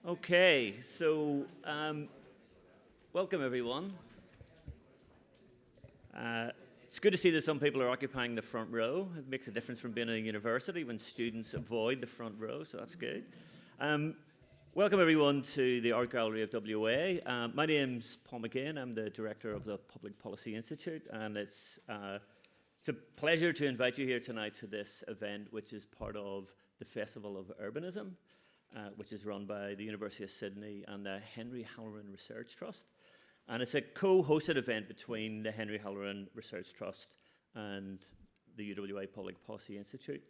Okay, so welcome everyone. It's good to see that some people are occupying the front row. It makes a difference from being in a university when students avoid the front row, so that's good. Welcome everyone to the Art Gallery of WA. My name's Paul McGinn. I'm the director of the Public Policy Institute, and it's a pleasure to invite you here tonight to this event, which is part of the Festival of Urbanism, which is run by the University of Sydney and the Henry Halloran Research Trust. And it's a co-hosted event between the Henry Halloran Research Trust and the UWA Public Policy Institute.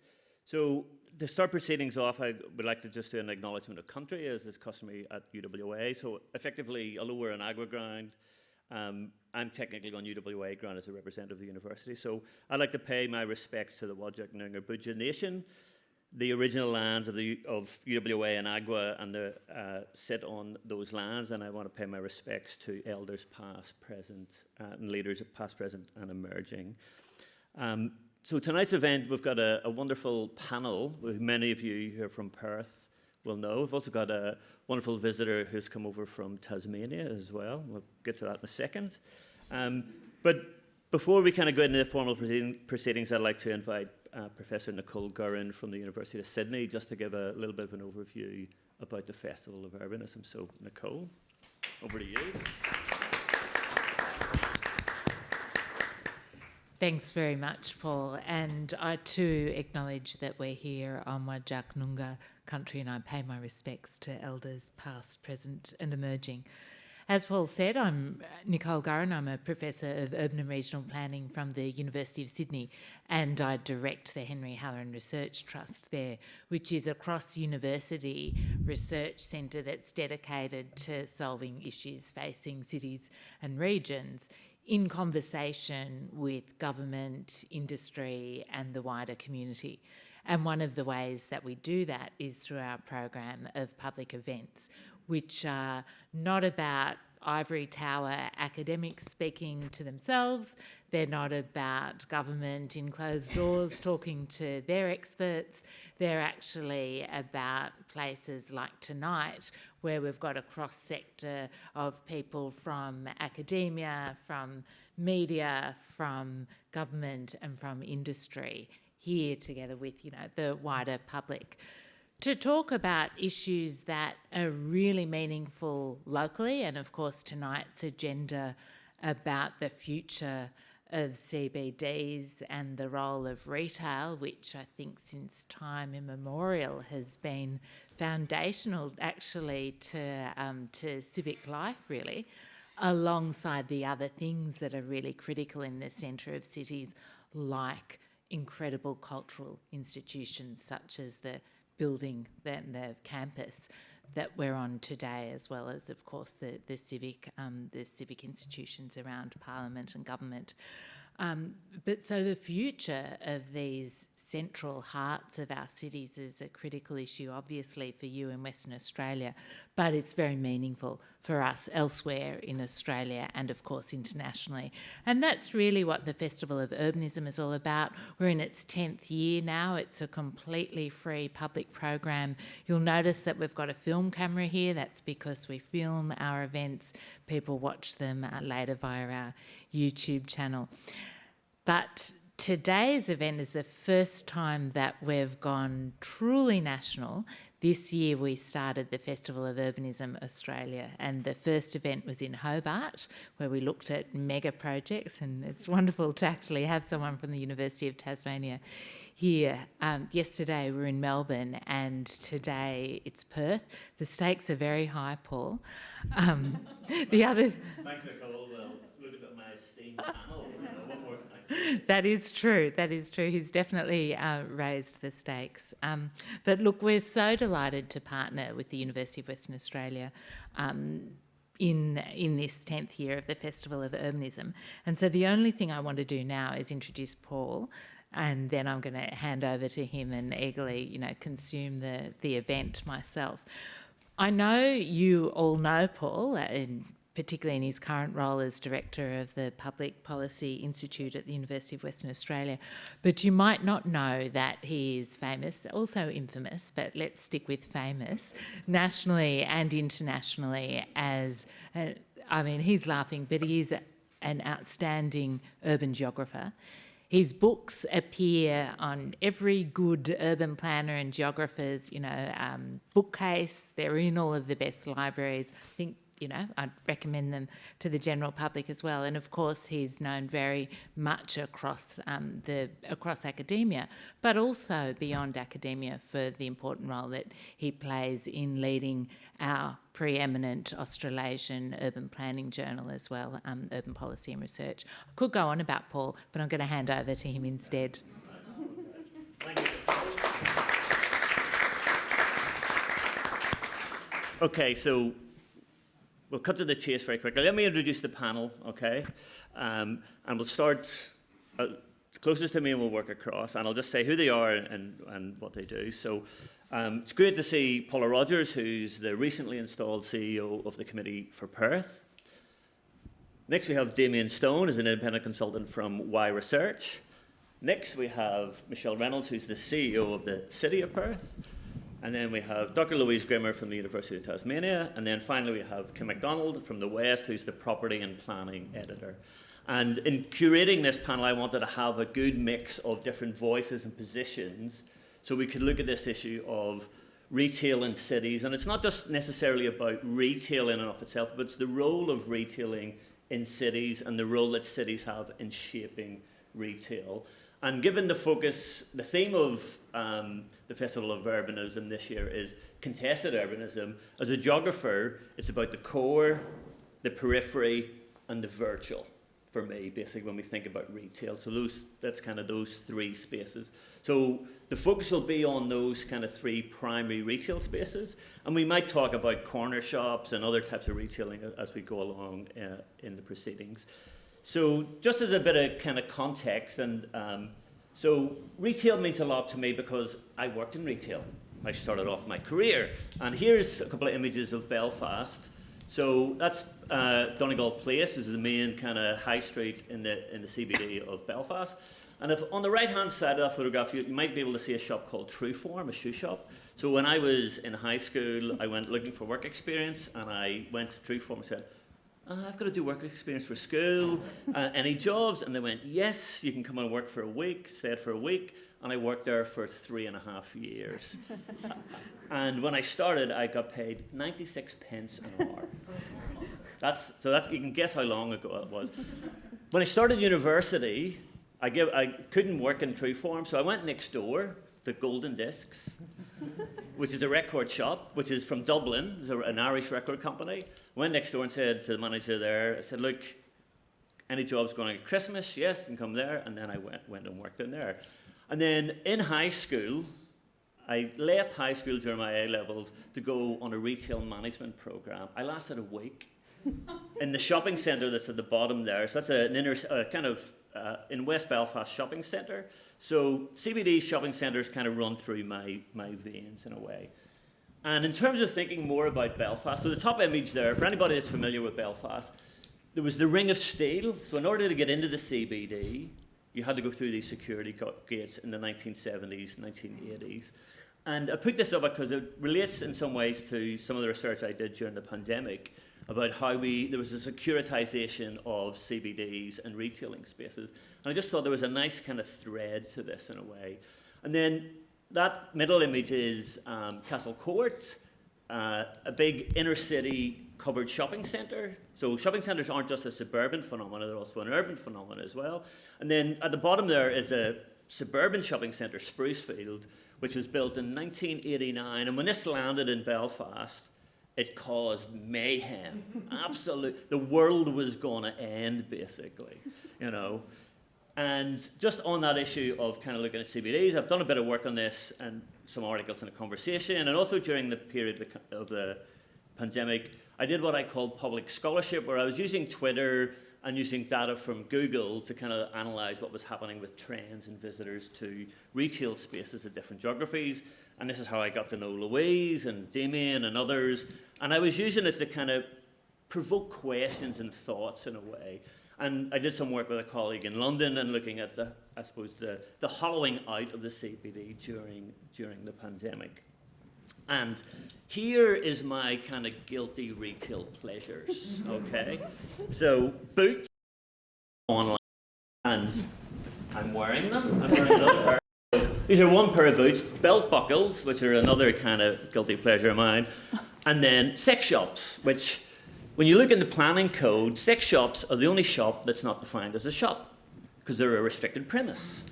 So to start proceedings off, I would like to just do an acknowledgement of country, as is customary at UWA. So effectively, although we're on Agua ground, I'm technically on UWA ground as a representative of the university. So I'd like to pay my respects to the Whadjuk Noongar Boodja Nation, the original lands of UWA and Agua, and sit on those lands, and I want to pay my respects to elders past, present, and leaders past, present, and emerging. So tonight's event, we've got a wonderful panel, with many of you who are from Perth will know. We've also got a wonderful visitor who's come over from Tasmania as well. We'll get to that in a second. But before we kind of go into the formal proceedings, I'd like to invite Professor Nicole Gurin from the University of Sydney just to give a little bit of an overview about the Festival of Urbanism. So, Nicole, over to you. Thanks very much, Paul. And I too acknowledge that we're here on Whadjuk Noongar country, and I pay my respects to elders past, present, and emerging. As Paul said, I'm Nicole Gurin. I'm a Professor of Urban and Regional Planning from the University of Sydney, and I direct the Henry Halloran Research Trust there, which is a cross-university research centre that's dedicated to solving issues facing cities and regions in conversation with government, industry, and the wider community. And one of the ways that we do that is through our program of public events, which are not about ivory tower academics speaking to themselves. They're not about government in closed doors talking to their experts. They're actually about places like tonight, where we've got a cross-sector of people from academia, from media, from government, and from industry here together with, the wider public, to talk about issues that are really meaningful locally, and of course tonight's agenda about the future of CBDs and the role of retail, which I think since time immemorial has been foundational actually to civic life, really, alongside the other things that are really critical in the centre of cities, like incredible cultural institutions such as the building, the campus that we're on today, as well as, of course, the civic institutions around Parliament and government. But so the future of these central hearts of our cities is a critical issue, obviously, for you in Western Australia, but it's very meaningful for us elsewhere in Australia and, of course, internationally. And that's really what the Festival of Urbanism is all about. We're in its 10th year now. It's a completely free public program. You'll notice that we've got a film camera here. That's because we film our events. People watch them later via our YouTube channel. But today's event is the first time that we've gone truly national. This year we started the Festival of Urbanism Australia, and the first event was in Hobart, where we looked at mega projects, and it's wonderful to actually have someone from the University of Tasmania here. Yesterday we were in Melbourne, and today it's Perth. The stakes are very high, Paul. The other... Thanks, Nicole. Well, look at my esteemed panel. What more can I say? That is true. He's definitely raised the stakes. But look, we're so delighted to partner with the University of Western Australia in this 10th year of the Festival of Urbanism. And so the only thing I want to do now is introduce Paul, and then I'm going to hand over to him and eagerly, consume the event myself. I know you all know Paul, and particularly in his current role as Director of the Public Policy Institute at the University of Western Australia. But you might not know that he is famous, also infamous, but let's stick with famous, nationally and internationally as, he's laughing, but he is an outstanding urban geographer. His books appear on every good urban planner and geographer's, bookcase. They're in all of the best libraries. I think, I'd recommend them to the general public as well. And of course, he's known very much across academia, but also beyond academia for the important role that he plays in leading our preeminent Australasian urban planning journal as well, Urban Policy and Research. I could go on about Paul, but I'm going to hand over to him instead. Thank you. Okay, so we'll cut to the chase very quickly. Let me introduce the panel, okay? And we'll start closest to me and we'll work across. And I'll just say who they are and what they do. So it's great to see Paula Rogers, who's the recently installed CEO of the Committee for Perth. Next we have Damien Stone, who's an independent consultant from Y Research. Next we have Michelle Reynolds, who's the CEO of the City of Perth. And then we have Dr. Louise Grimmer from the University of Tasmania. And then finally we have Kim MacDonald from the West, who's the Property and Planning Editor. And in curating this panel, I wanted to have a good mix of different voices and positions so we could look at this issue of retail in cities. And it's not just necessarily about retail in and of itself, but it's the role of retailing in cities and the role that cities have in shaping retail. And given the focus, the theme of the Festival of Urbanism this year is contested urbanism. As a geographer, it's about the core, the periphery, and the virtual, for me, basically, when we think about retail. So that's kind of those three spaces. So the focus will be on those kind of three primary retail spaces. And we might talk about corner shops and other types of retailing as we go along in the proceedings. So just as a bit of kind of context, and so retail means a lot to me because I worked in retail. I started off my career. And here's a couple of images of Belfast. So that's Donegal Place, is the main kind of high street in the CBD of Belfast. And if on the right-hand side of that photograph, you might be able to see a shop called Trueform, a shoe shop. So when I was in high school, I went looking for work experience, and I went to Trueform and said, I've got to do work experience for school, any jobs? And they went, yes, you can come and work for a week, stayed for a week, and I worked there for 3.5 years. And when I started, I got paid 96 pence an hour. That's you can guess how long ago it was. When I started university, I couldn't work in Trueform, so I went next door to Golden Discs, which is a record shop, which is from Dublin. It's an Irish record company. Went next door and said to the manager there, I said, look, any jobs going on at Christmas? Yes, you can come there. And then I went and worked in there. And then in high school, I left high school during my A-levels to go on a retail management program. I lasted a week in the shopping centre that's at the bottom there. So that's in West Belfast shopping centre. So CBD shopping centres kind of run through my veins in a way. And in terms of thinking more about Belfast, so the top image there, for anybody that's familiar with Belfast, there was the Ring of Steel. So in order to get into the CBD, you had to go through these security gates in the 1970s, 1980s. And I picked this up because it relates in some ways to some of the research I did during the pandemic about how there was a securitization of CBDs and retailing spaces. And I just thought there was a nice kind of thread to this in a way. And then that middle image is Castle Court, a big inner city covered shopping centre. So shopping centres aren't just a suburban phenomenon, they're also an urban phenomenon as well. And then at the bottom there is a suburban shopping centre, Sprucefield, which was built in 1989. And when this landed in Belfast, it caused mayhem. Absolute. The world was going to end, basically, you know. And just on that issue of kind of looking at CBDs, I've done a bit of work on this and some articles in a conversation. And also during the period of the pandemic, I did what I called public scholarship, where I was using Twitter and using data from Google to kind of analyze what was happening with trends and visitors to retail spaces at different geographies. And this is how I got to know Louise and Damien and others. And I was using it to kind of provoke questions and thoughts in a way. And I did some work with a colleague in London and looking at the hollowing out of the CBD during the pandemic. And here is my kind of guilty retail pleasures, okay? So boots online, and I'm wearing them. I'm wearing another pair. These are one pair of boots, belt buckles, which are another kind of guilty pleasure of mine, and then sex shops, which, when you look in the planning code, sex shops are the only shop that's not defined as a shop, because they're a restricted premise.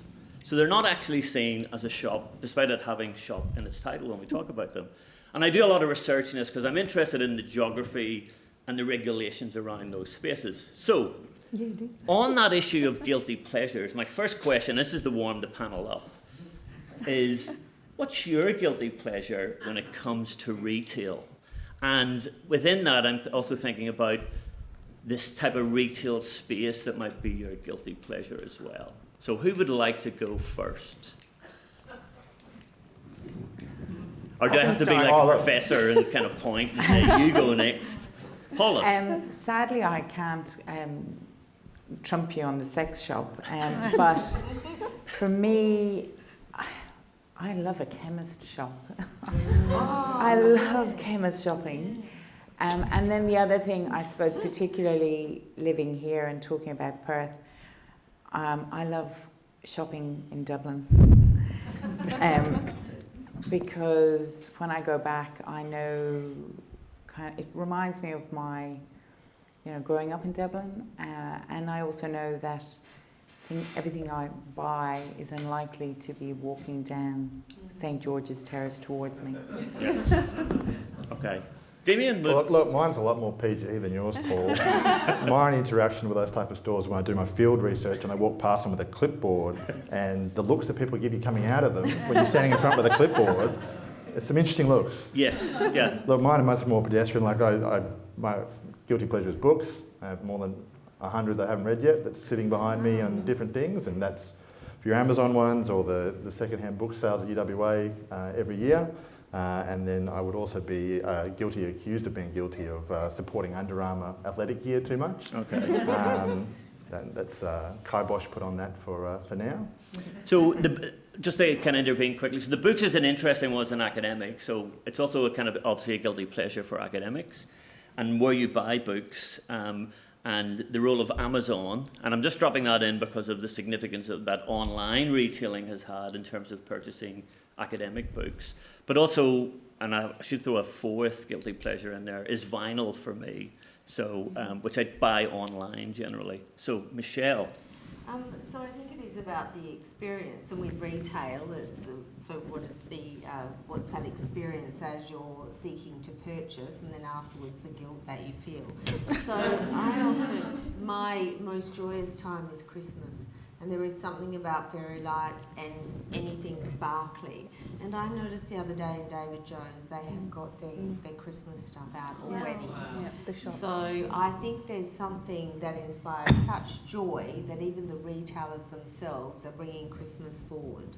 So they're not actually seen as a shop, despite it having shop in its title when we talk about them. And I do a lot of research in this because I'm interested in the geography and the regulations around those spaces. So, on that issue of guilty pleasures, my first question, this is to warm the panel up, is what's your guilty pleasure when it comes to retail? And within that, I'm also thinking about this type of retail space that might be your guilty pleasure as well. So who would like to go first? Or do I have to be like a professor and kind of point and say, you go next? Paula. Sadly, I can't trump you on the sex shop, but for me, I love a chemist shop. I love chemist shopping. And then the other thing, I suppose, particularly living here and talking about Perth, I love shopping in Dublin. Because when I go back, I know, it reminds me of my, growing up in Dublin. And I also know that everything I buy is unlikely to be walking down St. George's Terrace towards me. Yes. Okay. Damien? Well, look, mine's a lot more PG than yours, Paul. My interaction with those type of stores when I do my field research and I walk past them with a clipboard and the looks that people give you coming out of them when you're standing in front with a clipboard, it's some interesting looks. Yes, yeah. Look, mine are much more pedestrian. Like my guilty pleasure is books. I have more than 100 that I haven't read yet that's sitting behind me on different things, and that's for your Amazon ones or the second-hand book sales at UWA every year. And then I would also be accused of being guilty of supporting Under Armour athletic gear too much. Okay. That's kibosh put on that for now. So just to kind of intervene quickly, so the books is an interesting one as an academic, so it's also a kind of obviously a guilty pleasure for academics, and where you buy books, and the role of Amazon, and I'm just dropping that in because of the significance of that online retailing has had in terms of purchasing academic books. But also, and I should throw a fourth guilty pleasure in there, is vinyl for me, so which I buy online generally. So, Michelle. So I think it is about the experience, and with retail, it's so what's that experience as you're seeking to purchase, and then afterwards the guilt that you feel. So my most joyous time is Christmas, and there is something about fairy lights and anything sparkly. And I noticed the other day in David Jones, they have got their Christmas stuff out already. Yeah, the shop. So I think there's something that inspires such joy that even the retailers themselves are bringing Christmas forward.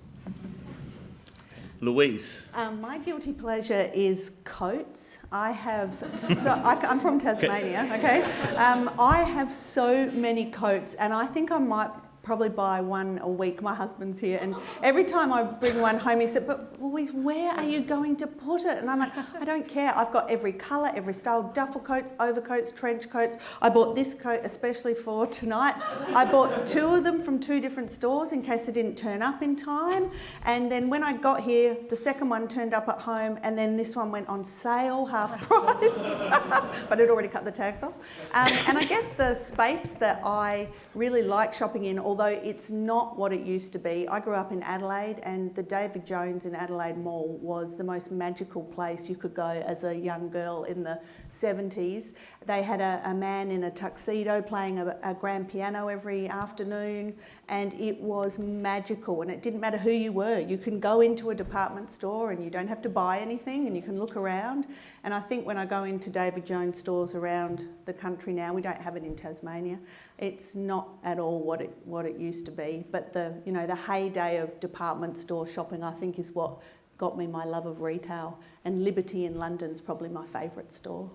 Louise. My guilty pleasure is coats. I'm from Tasmania, okay? I have so many coats, and I think I might probably buy one a week. My husband's here, and every time I bring one home, he said, "But Louise, where are you going to put it?" And I'm like, "I don't care. I've got every colour, every style, duffel coats, overcoats, trench coats. I bought this coat especially for tonight. I bought 2 of them from 2 different stores in case they didn't turn up in time. And then when I got here, the second one turned up at home, and then this one went on sale, half price." But I'd already cut the tags off. And I guess the space that I really like shopping in, although it's not what it used to be. I grew up in Adelaide, and the David Jones in Adelaide Mall was the most magical place you could go as a young girl in the 70s. They had a man in a tuxedo playing a grand piano every afternoon, and it was magical, and it didn't matter who you were. You can go into a department store and you don't have to buy anything, and you can look around. And I think when I go into David Jones stores around the country now, we don't have it in Tasmania, it's not at all what it used to be. But the heyday of department store shopping, I think, is what got me my love of retail. And Liberty in London's probably my favourite store.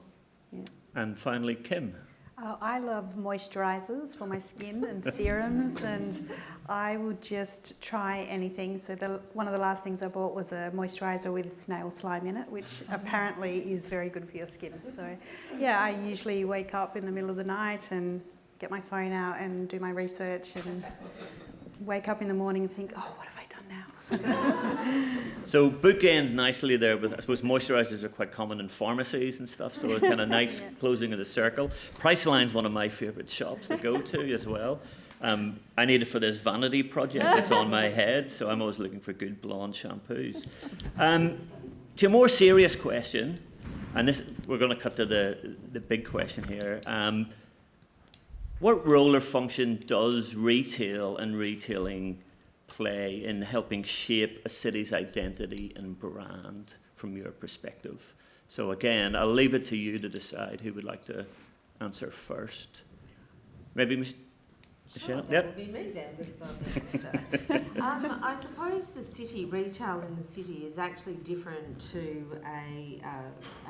Yeah. And finally, Kim. I love moisturisers for my skin and serums, and I would just try anything. So one of the last things I bought was a moisturiser with snail slime in it, which apparently is very good for your skin. So yeah, I usually wake up in the middle of the night and get my phone out and do my research, and wake up in the morning and think, oh, what have I done now? So bookend nicely there, but I suppose moisturisers are quite common in pharmacies and stuff, so a kind of nice closing of the circle. Priceline's one of my favourite shops to go to as well. I need it for this vanity project that's on my head, so I'm always looking for good blonde shampoos. To a more serious question, and this we're going to cut to the big question here. What role or function does retail and retailing play in helping shape a city's identity and brand from your perspective? So again, I'll leave it to you to decide who would like to answer first. Maybe Michelle? Sure, that Yep. would be me then, because I'm the I suppose the city, retail in the city is actually different to a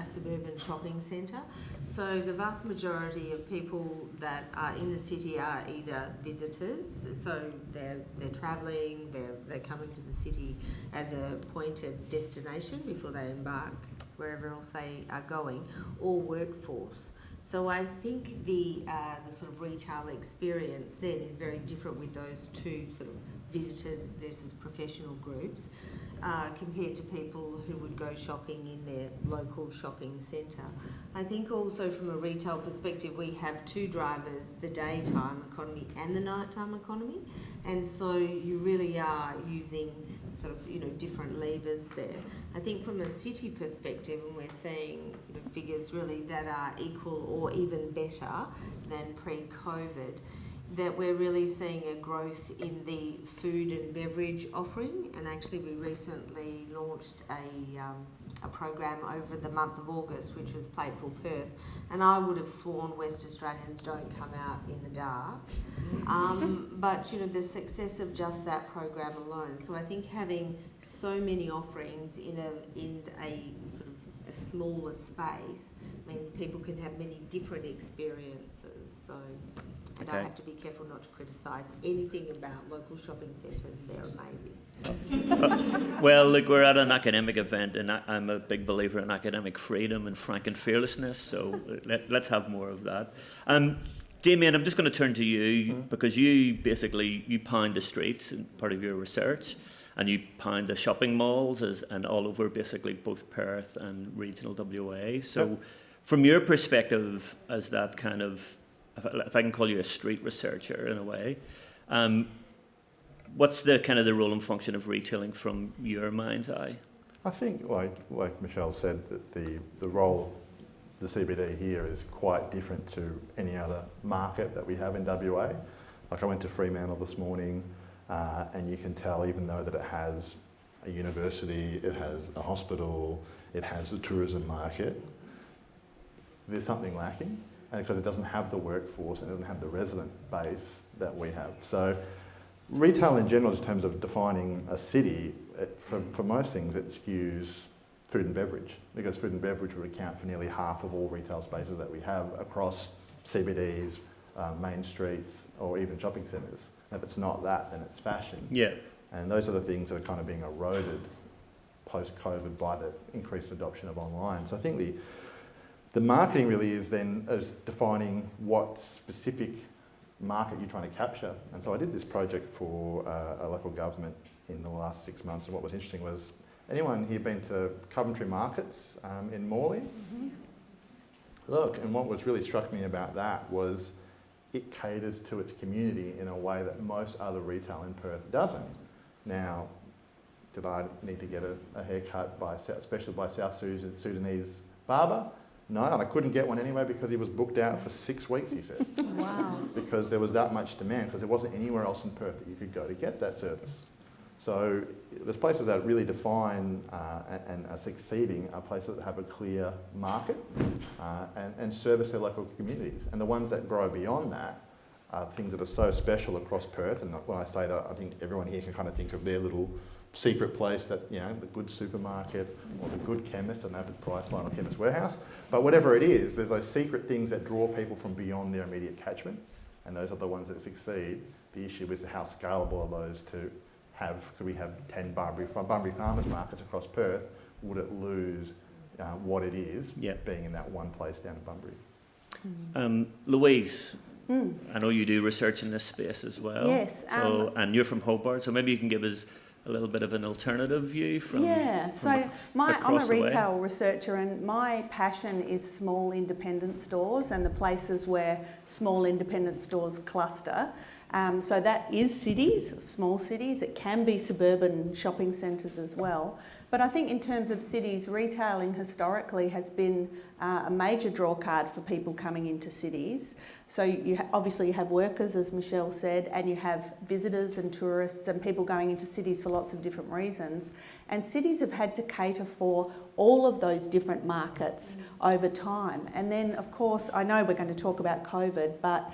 suburban shopping centre. So the vast majority of people that are in the city are either visitors, so they're travelling, they're coming to the city as a pointed destination before they embark wherever else they are going, or workforce. So I think the sort of retail experience then is very different with those two sort of visitors versus professional groups compared to people who would go shopping in their local shopping centre. I think also from a retail perspective we have two drivers, the daytime economy and the nighttime economy, and so you really are using sort of different levers there. I think from a city perspective, and we're seeing figures really that are equal or even better than pre-COVID, that we're really seeing a growth in the food and beverage offering, and actually we recently launched a program over the month of August which was Plateful Perth, and I would have sworn West Australians don't come out in the dark, but the success of just that program alone. So I think having so many offerings in a sort of a smaller space means people can have many different experiences. So and I have to be careful not to criticise anything about local shopping centres. They're amazing. Well, look, we're at an academic event, and I'm a big believer in academic freedom and frank and fearlessness, so let's have more of that. Damien, I'm just going to turn to you, because you pound the streets in part of your research, and you pound the shopping malls and all over basically both Perth and regional WA. So from your perspective as that kind of, if I can call you a street researcher in a way, what's the kind of the role and function of retailing from your mind's eye? I think, like Michelle said, that the role of the CBD here is quite different to any other market that we have in WA. Like I went to Fremantle this morning, and you can tell, even though that it has a university, it has a hospital, it has a tourism market, there's something lacking. And because it doesn't have the workforce and it doesn't have the resident base that we have. So retail in general, in terms of defining a city, for most things it skews food and beverage, because food and beverage would account for nearly half of all retail spaces that we have across CBDs, main streets, or even shopping centres. And if it's not that, then it's fashion. Yeah. And those are the things that are kind of being eroded post-COVID by the increased adoption of online. So I think the marketing really is then as defining what specific market you're trying to capture. And so I did this project for a local government in the last 6 months, and what was interesting was, anyone here been to Coventry Markets in Morley? Mm-hmm. Look, and what was really struck me about that was it caters to its community in a way that most other retail in Perth doesn't. Now, did I need to get a haircut especially by South Sudanese barber? No, and I couldn't get one anyway because he was booked out for 6 weeks, he said. Wow. Because there was that much demand, because there wasn't anywhere else in Perth that you could go to get that service. So there's places that really define and are succeeding are places that have a clear market and service their local communities. And the ones that grow beyond that are things that are so special across Perth. And when I say that, I think everyone here can kind of think of their little secret place that, you know, the good supermarket or the good chemist, I don't know if it's Priceline or Chemist Warehouse, but whatever it is, there's those secret things that draw people from beyond their immediate catchment, and those are the ones that succeed. The issue is how scalable are those to have. Could we have 10 Bunbury farmers markets across Perth? Would it lose what it is being in that one place down in Bunbury? Louise, I know you do research in this space as well. Yes. So, and you're from Hobart, so maybe you can give us a little bit of an alternative view from I'm a across the way. retail researcher, and my passion is small independent stores and the places where small independent stores cluster. So that is cities, small cities. It can be suburban shopping centres as well. But I think in terms of cities, retailing historically has been a major drawcard for people coming into cities. So you obviously you have workers, as Michelle said, and you have visitors and tourists and people going into cities for lots of different reasons. And cities have had to cater for all of those different markets over time. And then, of course, I know we're going to talk about COVID, but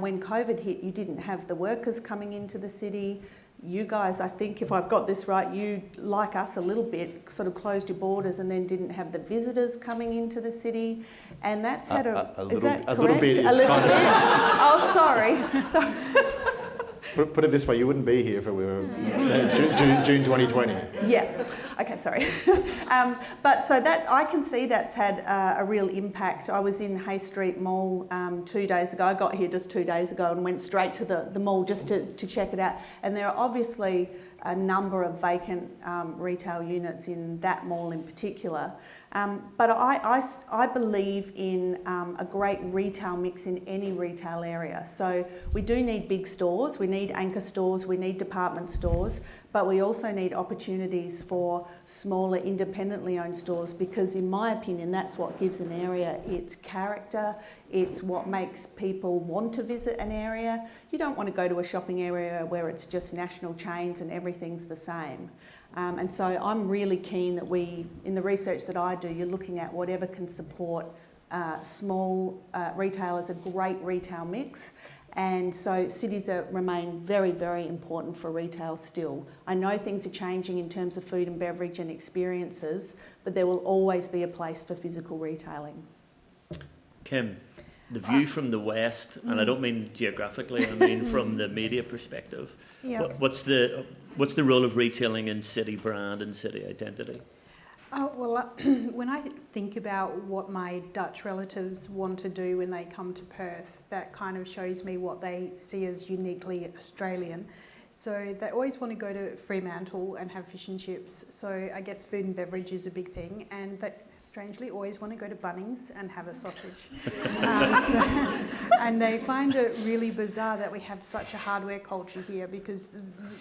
when COVID hit, you didn't have the workers coming into the city. You guys, I think, if I've got this right, you, like us a little bit, sort of closed your borders and then didn't have the visitors coming into the city. And that's had is that correct? Little bit. A little bit? Oh, sorry. Put it this way, you wouldn't be here if we were June 2020. Yeah. Okay, sorry. But so that I can see that's had a real impact. I was in Hay Street Mall 2 days ago. I got here just 2 days ago and went straight to the mall just to check it out. And there are obviously a number of vacant retail units in that mall in particular. But I believe in a great retail mix in any retail area. So we do need big stores, we need anchor stores, we need department stores, but we also need opportunities for smaller independently owned stores, because in my opinion that's what gives an area its character, it's what makes people want to visit an area. You don't want to go to a shopping area where it's just national chains and everything's the same. And so I'm really keen that in the research that I do, you're looking at whatever can support small retail as a great retail mix. And so cities remain very, very important for retail still. I know things are changing in terms of food and beverage and experiences, but there will always be a place for physical retailing. Kim, the view from the west, and I don't mean geographically, I mean from the media perspective. Yeah. What's the role of retailing in city brand and city identity? When I think about what my Dutch relatives want to do when they come to Perth, that kind of shows me what they see as uniquely Australian. So they always want to go to Fremantle and have fish and chips. So I guess food and beverage is a big thing. And they strangely always want to go to Bunnings and have a sausage. And they find it really bizarre that we have such a hardware culture here, because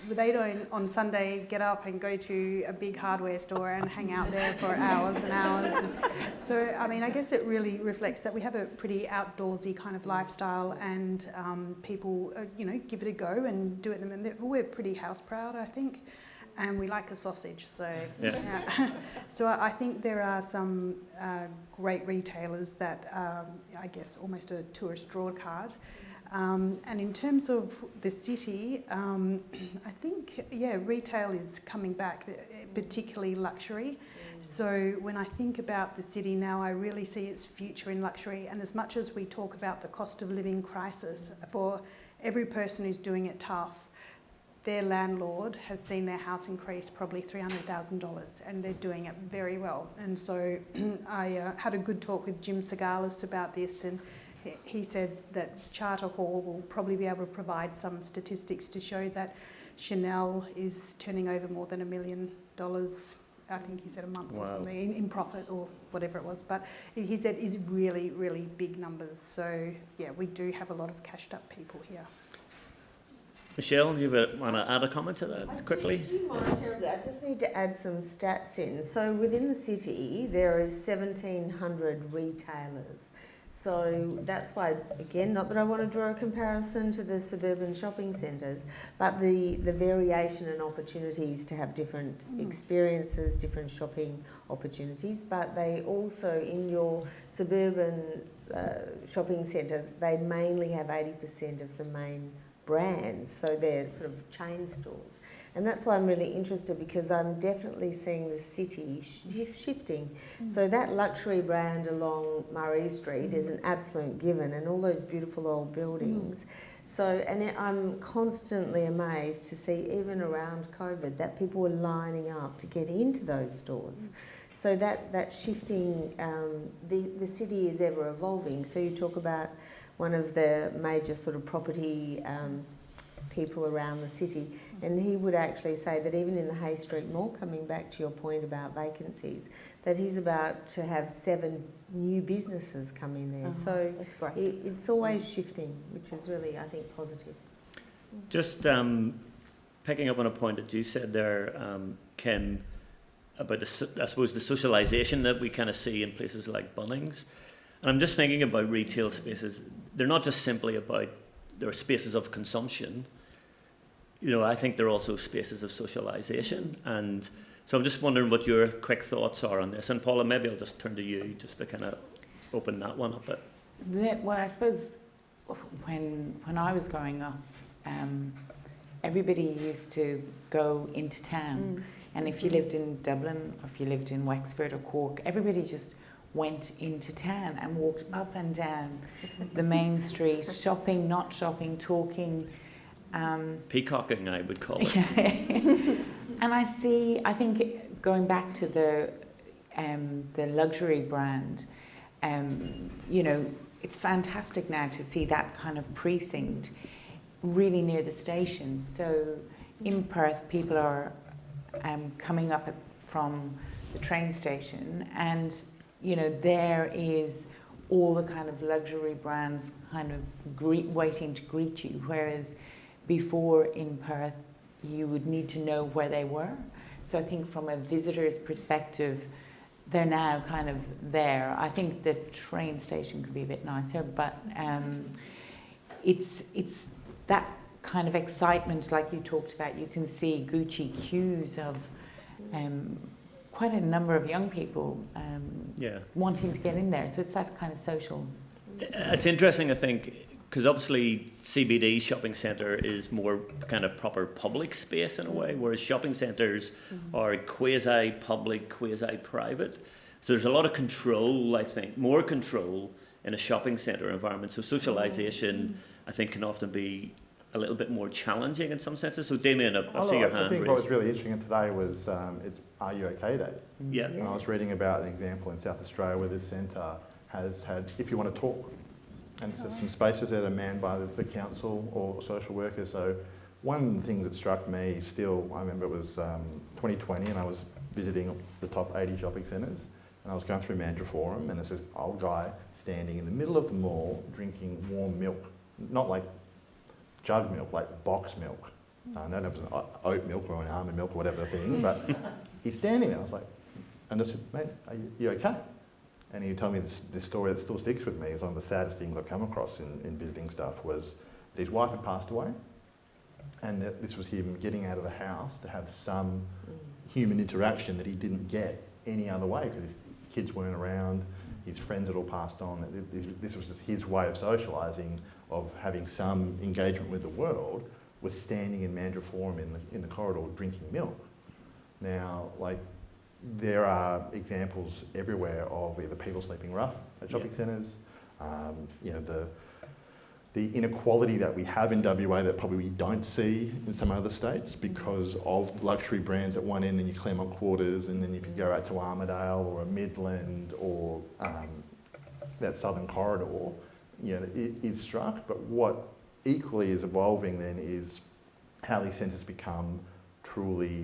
they don't on Sunday get up and go to a big hardware store and hang out there for hours and hours. So, I mean, I guess it really reflects that we have a pretty outdoorsy kind of lifestyle, and people, give it a go and do it. And we're pretty house proud, I think, and we like a sausage. So, so I think there are some great retailers that I guess almost a tourist draw card. And in terms of the city, I think retail is coming back, particularly luxury. So when I think about the city now, I really see its future in luxury. And as much as we talk about the cost of living crisis, for every person who's doing it tough, their landlord has seen their house increase probably $300,000, and they're doing it very well. And so I had a good talk with Jim Segalis about this, and he said that Charter Hall will probably be able to provide some statistics to show that Chanel is turning over more than $1 million, I think he said a month or something, in profit or whatever it was. But he said is really, really big numbers. So yeah, we do have a lot of cashed up people here. Michelle, you want to add a comment to that quickly? Do you mind terribly? I just need to add some stats in. So within the city, there is 1,700 retailers. So that's why, again, not that I want to draw a comparison to the suburban shopping centres, but the variation and opportunities to have different experiences, different shopping opportunities, but they also, in your suburban shopping centre, they mainly have 80% of the main brands, so they're sort of chain stores. And that's why I'm really interested, because I'm definitely seeing the city shifting. So that luxury brand along Murray Street is an absolute given, and all those beautiful old buildings. So, and I'm constantly amazed to see, even around COVID, that people were lining up to get into those stores. So that shifting, the city is ever evolving. So you talk about one of the major sort of property people around the city, and he would actually say that even in the Hay Street Mall, coming back to your point about vacancies, that he's about to have 7 new businesses come in there. So that's great. it's always shifting, which is really, I think, positive. Just picking up on a point that you said there, Kim, about I suppose the socialisation that we kind of see in places like Bunnings. And I'm just thinking about retail spaces. They're not just simply about their spaces of consumption. You know, I think they're also spaces of socialisation. And so I'm just wondering what your quick thoughts are on this. And Paula, maybe I'll just turn to you just to kind of open that one up a bit. Well, I suppose when I was growing up, everybody used to go into town. And if you lived in Dublin, or if you lived in Wexford or Cork, everybody just went into town and walked up and down the main street, shopping, not shopping, talking. Peacocking, I would call it. And I think going back to the luxury brand, you know, it's fantastic now to see that kind of precinct really near the station. So in Perth, people are coming up from the train station, and you know, there is all the kind of luxury brands kind of waiting to greet you, whereas before in Perth you would need to know where they were. So I think from a visitor's perspective, they're now kind of there. I think the train station could be a bit nicer, but it's that kind of excitement like you talked about. You can see Gucci queues of quite a number of young people wanting to get in there. So it's that kind of social. It's interesting, I think, because obviously CBD shopping centre is more kind of proper public space in a way, whereas shopping centres are quasi-public, quasi-private. So there's a lot of control, I think, more control in a shopping centre environment. So socialisation, I think, can often be a little bit more challenging in some senses. So Damien, I see your hand I think raised. what was really interesting today was it's Are You OK Day? Yeah. And I was reading about an example in South Australia where this centre has had If You Want to Talk. And there's some spaces that are manned by the council or social workers. So one of the things that struck me still, I remember it was 2020 and I was visiting the top 80 shopping centres, and I was going through Mandurah Forum, and there's this old guy standing in the middle of the mall drinking warm milk, not like jug milk, like box milk. I don't know if it was an oat milk or an almond milk or whatever the thing, but he's standing there. I was like, and I said, mate, are you okay? And he told me this story that still sticks with me. It's one of the saddest things I've come across in visiting stuff, was that his wife had passed away, and that this was him getting out of the house to have some human interaction that he didn't get any other way, because his kids weren't around, his friends had all passed on. This was just his way of socialising, of having some engagement with the world, was standing in Mandurah Forum in the corridor drinking milk. Now, like, there are examples everywhere of either people sleeping rough at shopping centres, you know, the inequality that we have in WA that probably we don't see in some other states because of luxury brands at one end and your Claremont Quarters, and then if you go out to Armidale or a Midland or that southern corridor, you know, it is struck. But what equally is evolving then is how these centres become truly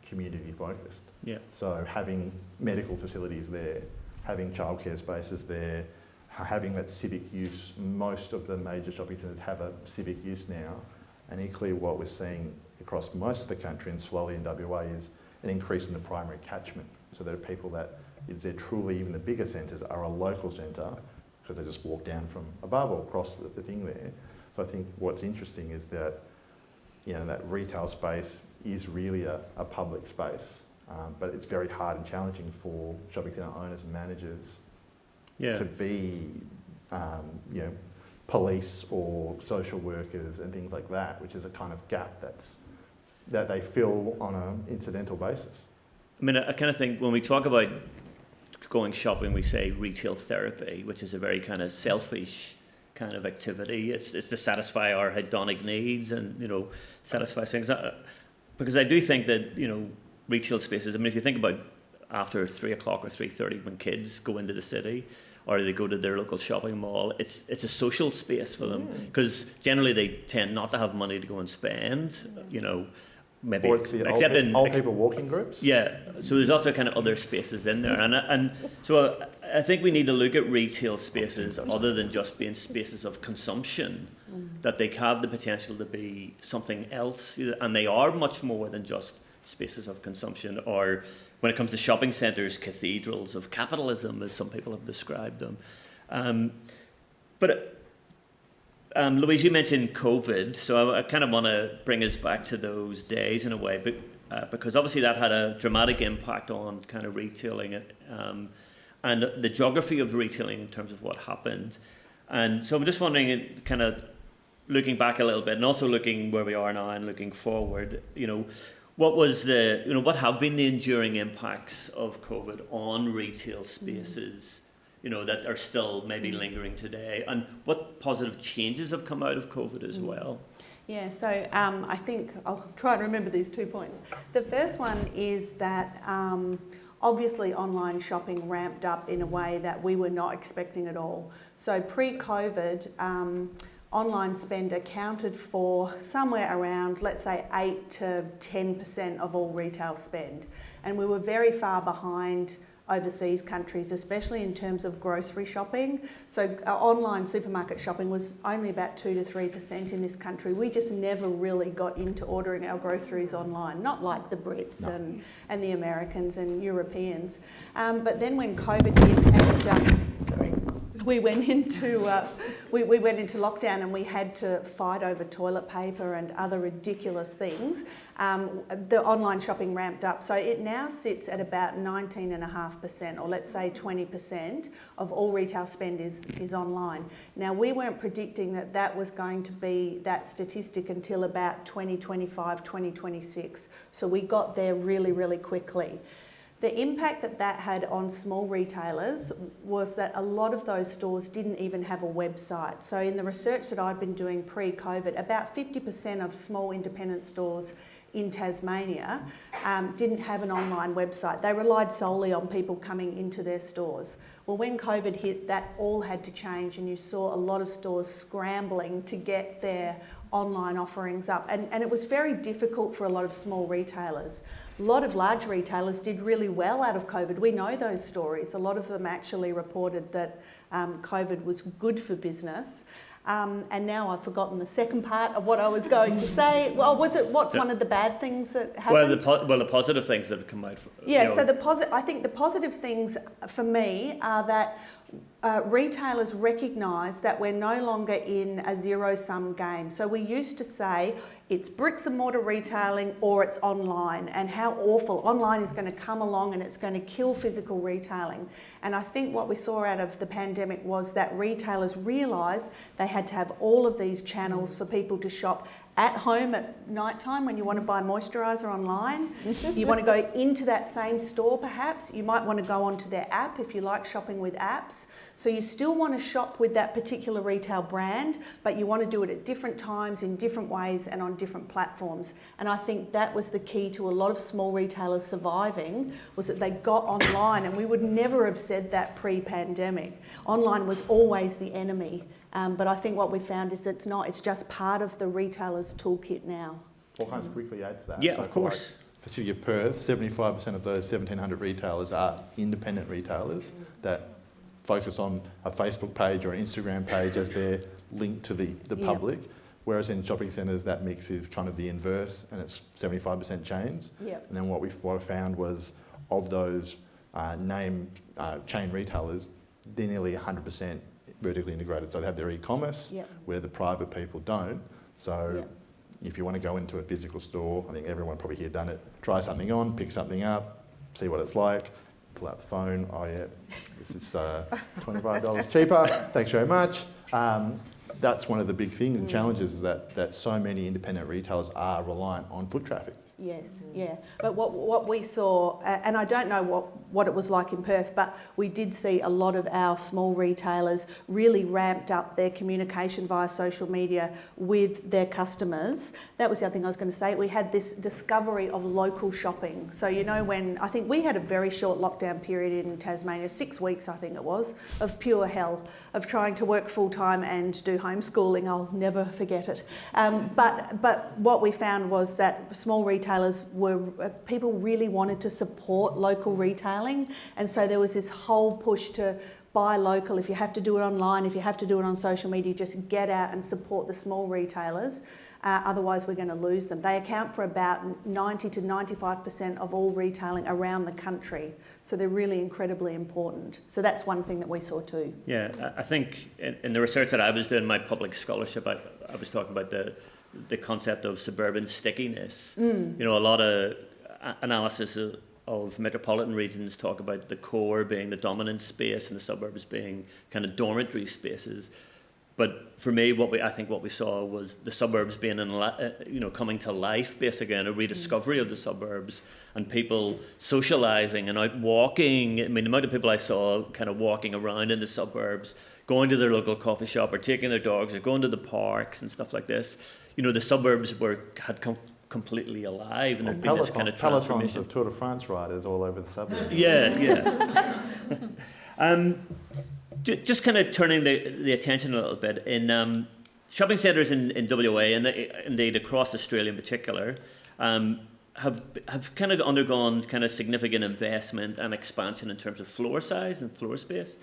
community focused. Yeah. So having medical facilities there, having childcare spaces there, having that civic use. Most of the major shopping centres have a civic use now, and equally what we're seeing across most of the country and slowly in WA is an increase in the primary catchment. So there are people that, they're truly, even the bigger centres are a local centre because they just walk down from above or across the thing there. So I think what's interesting is that, you know, that retail space is really a public space, but it's very hard and challenging for shopping centre owners and managers to be, you know, police or social workers and things like that, which is a kind of gap that's that they fill on an incidental basis. I mean, I kind of think when we talk about going shopping, we say retail therapy, which is a very kind of selfish kind of activity. It's to satisfy our hedonic needs and, you know, satisfy things. Because I do think that, you know, retail spaces, I mean, if you think about after 3 o'clock or 3:30 when kids go into the city or they go to their local shopping mall, it's a social space for them, because generally they tend not to have money to go and spend, you know, maybe Or it's the except old people walking groups. yeah, so there's also kind of other spaces in there, and so I think we need to look at retail spaces other than just being spaces of consumption, that they have the potential to be something else, and they are much more than just spaces of consumption, or when it comes to shopping centres, cathedrals of capitalism, as some people have described them. Louise, you mentioned COVID, so I kind of want to bring us back to those days in a way, but because obviously that had a dramatic impact on kind of retailing and the geography of retailing in terms of what happened. And so I'm just wondering, kind of looking back a little bit and also looking where we are now and looking forward, you know, what have been the enduring impacts of COVID on retail spaces, you know, that are still maybe lingering today, and what positive changes have come out of COVID as well? Yeah, so I think I'll try and remember these 2 points. The first one is that obviously online shopping ramped up in a way that we were not expecting at all. So pre-COVID, online spend accounted for somewhere around, let's say, 8 to 10% of all retail spend. And we were very far behind overseas countries, especially in terms of grocery shopping. So online supermarket shopping was only about 2 to 3% in this country. We just never really got into ordering our groceries online, not like the Brits and the Americans and Europeans. But then when COVID hit and we went into lockdown and we had to fight over toilet paper and other ridiculous things, the online shopping ramped up. So it now sits at about 19.5%, or let's say 20% of all retail spend is online. Now, we weren't predicting that was going to be that statistic until about 2025, 2026. So we got there really, really quickly. The impact that had on small retailers was that a lot of those stores didn't even have a website. So in the research that I'd been doing pre-COVID, about 50% of small independent stores in Tasmania didn't have an online website. They relied solely on people coming into their stores. Well, when COVID hit, that all had to change, and you saw a lot of stores scrambling to get their online offerings up, and it was very difficult for a lot of small retailers. A lot of large retailers did really well out of COVID. We know those stories. A lot of them actually reported that COVID was good for business. And now I've forgotten the second part of what I was going to say. Well, what's one of the bad things that happened? Well, the positive things that have come out. Yeah, so I think the positive things for me are that retailers recognise that we're no longer in a zero-sum game. So we used to say it's bricks and mortar retailing or it's online, and how awful. Online is going to come along and it's going to kill physical retailing. And I think what we saw out of the pandemic was that retailers realised they had to have all of these channels for people to shop at home at night time when you want to buy moisturiser online. You want to go into that same store perhaps. You might want to go onto their app if you like shopping with apps. So you still want to shop with that particular retail brand, but you want to do it at different times, in different ways and on different platforms. And I think that was the key to a lot of small retailers surviving, was that they got online, and we would never have said that pre-pandemic. Online was always the enemy. But I think what we found is that it's not, it's just part of the retailer's toolkit now. Well, can I just quickly add to that? Yeah, so of course. For the City of Perth, 75% of those 1,700 retailers are independent retailers that focus on a Facebook page or an Instagram page as their link to the public. Whereas in shopping centres, that mix is kind of the inverse, and it's 75% chains. Yep. And then what we found was, of those chain retailers, they're nearly 100% vertically integrated. So they have their e-commerce, where the private people don't. So if you want to go into a physical store, I think everyone probably here done it, try something on, pick something up, see what it's like, pull out the phone, oh yeah, it's $25 cheaper, thanks very much. that's one of the big things and challenges is that so many independent retailers are reliant on foot traffic. Yes, yeah. But what we saw, and I don't know what it was like in Perth, but we did see a lot of our small retailers really ramped up their communication via social media with their customers. That was the other thing I was going to say. We had this discovery of local shopping. So, you know, when I think we had a very short lockdown period in Tasmania, 6 weeks I think it was, of pure hell, of trying to work full time and do homeschooling. I'll never forget it. But what we found was that small retailers people really wanted to support local retailing, and so there was this whole push to buy local. If you have to do it online, if you have to do it on social media, just get out and support the small retailers. Otherwise, we're going to lose them. They account for about 90 to 95% of all retailing around the country. So they're really incredibly important. So that's one thing that we saw too. Yeah, I think in the research that I was doing, my public scholarship, I was talking about the concept of suburban stickiness. You know, a lot of analysis of metropolitan regions talk about the core being the dominant space and the suburbs being kind of dormitory spaces. But for me, I think what we saw was the suburbs being, coming to life, basically, and a rediscovery of the suburbs, and people socialising and out walking. I mean, the amount of people I saw kind of walking around in the suburbs, going to their local coffee shop or taking their dogs or going to the parks and stuff like this. You know, the suburbs had come completely alive, and there'd been this kind of transformation. Pelotons of Tour de France riders all over the suburbs. Yeah. Just kind of turning the attention a little bit, in shopping centres in WA and indeed across Australia in particular, have kind of undergone kind of significant investment and expansion in terms of floor size and floor space.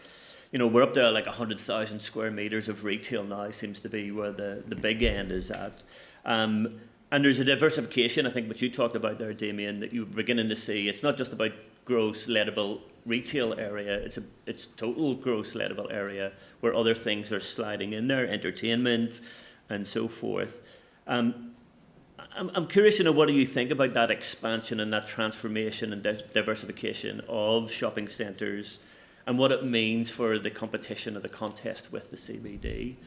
You know, we're up to like 100,000 square metres of retail now, seems to be where the big end is at. And there's a diversification, I think, what you talked about there, Damien, that you're beginning to see. It's not just about gross lettable retail area, it's total gross lettable area where other things are sliding in there, entertainment and so forth. I'm curious to know, what do you think about that expansion and that transformation and diversification of shopping centres and what it means for the competition or the contest with the CBD?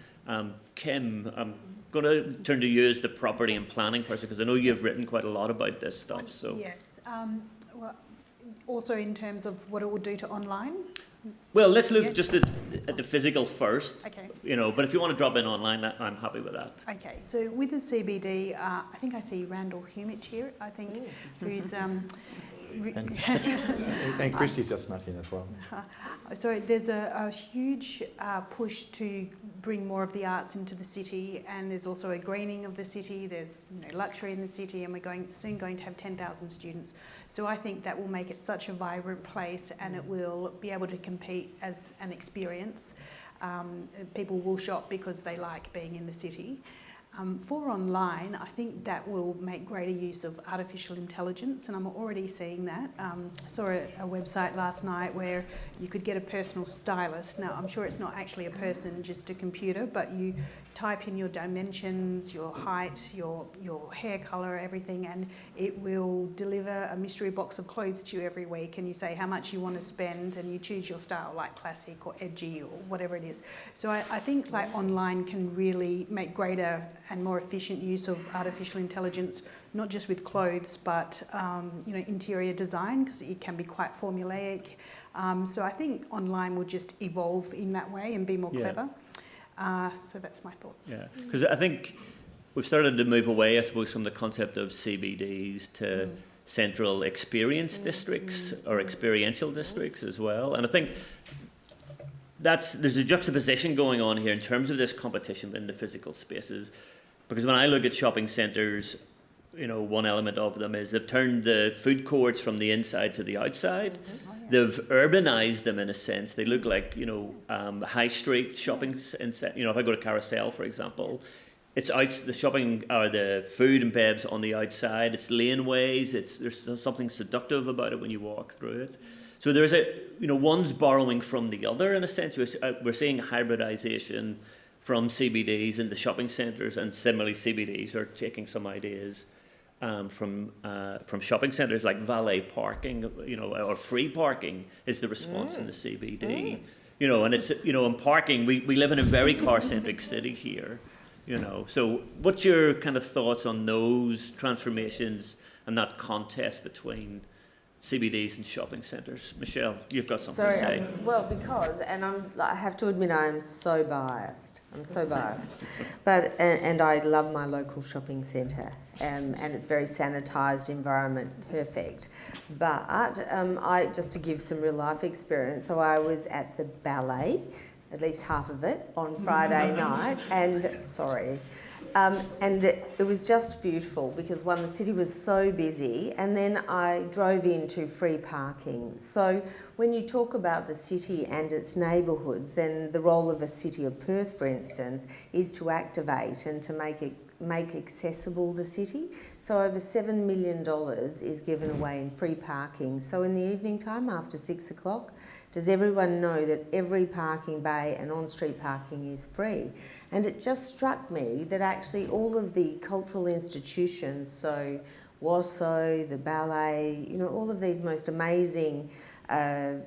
Kim, I'm going to turn to you as the property and planning person, because I know you've written quite a lot about this stuff. So yes. Well, also in terms of what it will do to online. Well, let's look just at the physical first. Okay. You know, but if you want to drop in online, I'm happy with that. Okay. So with the CBD, I think I see Randall Humich here. I think who's. And Christy's just snuck in as well. So there's a huge push to bring more of the arts into the city, and there's also a greening of the city. There's luxury in the city, and we're soon going to have 10,000 students. So I think that will make it such a vibrant place, and it will be able to compete as an experience. People will shop because they like being in the city. For online, I think that will make greater use of artificial intelligence, and I'm already seeing that. Saw a website last night where you could get a personal stylist. Now, I'm sure it's not actually a person, just a computer, but you type in your dimensions, your height, your hair colour, everything, and it will deliver a mystery box of clothes to you every week, and you say how much you want to spend, and you choose your style, like classic or edgy or whatever it is. So I think like online can really make greater and more efficient use of artificial intelligence, not just with clothes, but interior design, because it can be quite formulaic. So I think online will just evolve in that way and be more clever. So that's my thoughts. Yeah, because I think we've started to move away, I suppose, from the concept of CBDs to central experience districts or experiential districts as well. And I think there's a juxtaposition going on here in terms of this competition in the physical spaces. Because when I look at shopping centres, one element of them is they've turned the food courts from the inside to the outside. They've urbanised them in a sense. They look like, high street shopping. If I go to Carousel, for example, it's out, the shopping or the food and bevs on the outside. It's laneways. There's something seductive about it when you walk through it. So there's one's borrowing from the other in a sense. We're seeing hybridisation from CBDs into shopping centres, and similarly CBDs are taking some ideas from shopping centres, like valet parking, or free parking is the response in the CBD. You know, and it's, you know, in parking, we live in a very car-centric city here, you know. So what's your kind of thoughts on those transformations and that contest between CBDs and shopping centres? Michelle, you've got something to say. Well, because, and I have to admit I am so biased. I'm so biased. But, and I love my local shopping centre, and it's very sanitised environment, perfect. But just to give some real life experience, so I was at the ballet, at least half of it, on Friday night, and it was just beautiful because one, the city was so busy, and then I drove into free parking. So when you talk about the city and its neighbourhoods, then the role of a city of Perth, for instance, is to activate and to make accessible the city. So over $7 million is given away in free parking. So in the evening time after 6 o'clock, does everyone know that every parking bay and on-street parking is free? And it just struck me that actually all of the cultural institutions, so WASO, the ballet, you know, all of these most amazing, I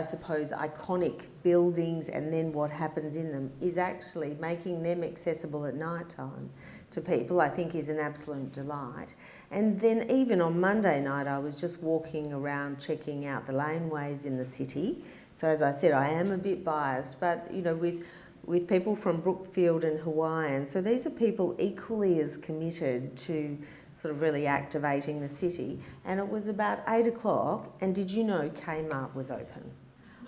suppose, iconic buildings, and then what happens in them is actually making them accessible at night time to people, I think is an absolute delight. And then even on Monday night, I was just walking around checking out the laneways in the city. So as I said, I am a bit biased, but, you know, with people from Brookfield and Hawaiian. So these are people equally as committed to sort of really activating the city. And it was about 8 o'clock, and did you know Kmart was open?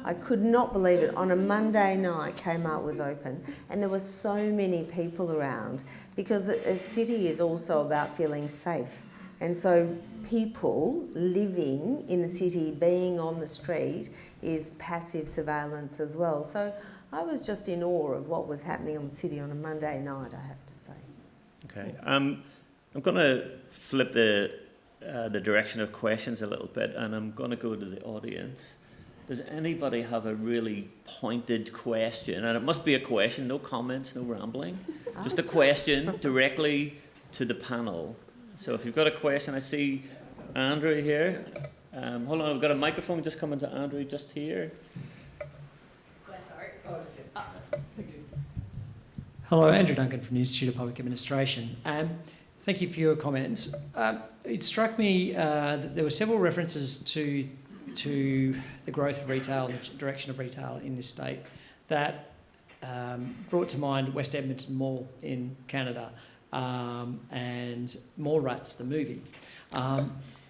I could not believe it. On a Monday night, Kmart was open, and there were so many people around, because a city is also about feeling safe. And so people living in the city, being on the street, is passive surveillance as well. So I was just in awe of what was happening on the city on a Monday night, I have to say. Okay. I'm going to flip the direction of questions a little bit, and I'm going to go to the audience. Does anybody have a really pointed question? And it must be a question, no comments, no rambling. Just a question directly to the panel. So if you've got a question, I see Andrew here. Hold on, I've got a microphone just coming to Andrew just here. Hello, Andrew Duncan from the Institute of Public Administration. Thank you for your comments. It struck me that there were several references to the growth of retail and the direction of retail in this state that brought to mind West Edmonton Mall in Canada and Mallrats, the movie.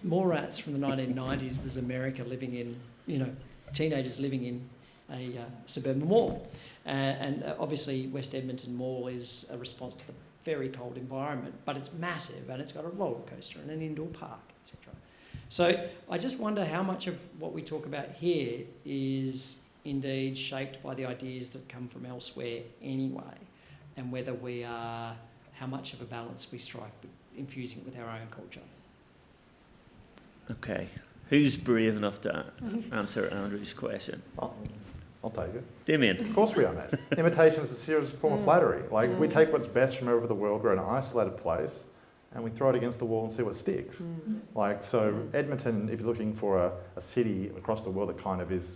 Mallrats from the 1990s was America living in, you know, teenagers living in a suburban mall. And obviously West Edmonton Mall is a response to the very cold environment, but it's massive and it's got a roller coaster and an indoor park, etc. So I just wonder how much of what we talk about here is indeed shaped by the ideas that come from elsewhere anyway, and whether we are, how much of a balance we strike infusing it with our own culture. Okay. Who's brave enough to answer Andrew's question? I'll take it. Damien. Of course we are, mate. Imitation is a serious form of flattery. Like, we take what's best from over the world, we're in an isolated place, and we throw it against the wall and see what sticks. Like, so Edmonton, if you're looking for a city across the world that kind of is